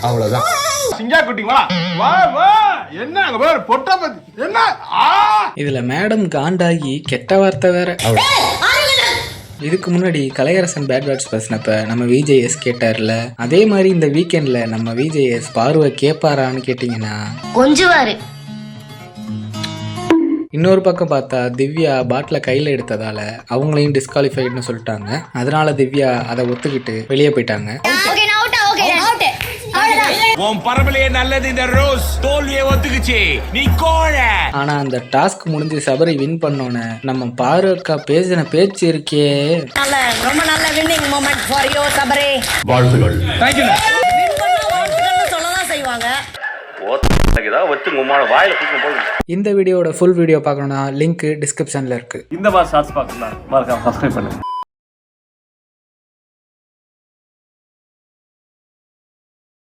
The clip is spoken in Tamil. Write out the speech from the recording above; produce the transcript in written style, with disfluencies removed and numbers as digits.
அவ்வளவுதான். சிங்கா குட்டிங்களா வா வா, என்ன அங்க பாரு பொட்ட பத்தி என்ன. இதுல மேடம் காண்டாகி கெட்ட வார்த்தை வேற. இதுக்கு முன்னாடி கலையரசன் பேட் வேர்ட்ஸ் பேசினப்ப நம்ம விஜேஎஸ் கேட்டார்ல, அதே மாதிரி இந்த வீக்கெண்ட்ல நம்ம விஜேஎஸ் பார்வை கேட்பாரான்னு கேட்டீங்கன்னா கொஞ்சுவாரு. இன்னொரு பக்கம் பார்த்தா திவ்யா பாட்டில கையில் எடுத்ததால அவங்களையும் டிஸ்குவாலிஃபைடுன்னு சொல்லிட்டாங்க. அதனால திவ்யா அதை ஒத்துக்கிட்டு வெளியே போயிட்டாங்க. ஆனா அந்த டாஸ்க் முடிஞ்சு சபரி வின் பண்ணோன்னு நம்ம பார்வக்கா பேசின பேச்சு இருக்கே, ரொம்ப நல்ல winning moment for you Sabari. வாழ்த்துக்கள். Thank you. வின் பண்ணா வாழ்த்துக்கள்னு சொல்லதான் செய்வாங்க. இந்த வீடியோட ஃபுல் வீடியோ பார்க்கணும்னா லிங்க் டிஸ்கிரிப்ஷன்ல இருக்கு. இந்த மாதிரி ஷார்ட்ஸ் பார்க்கணும்னா மறக்காம சப்ஸ்கிரைப் பண்ணுங்க.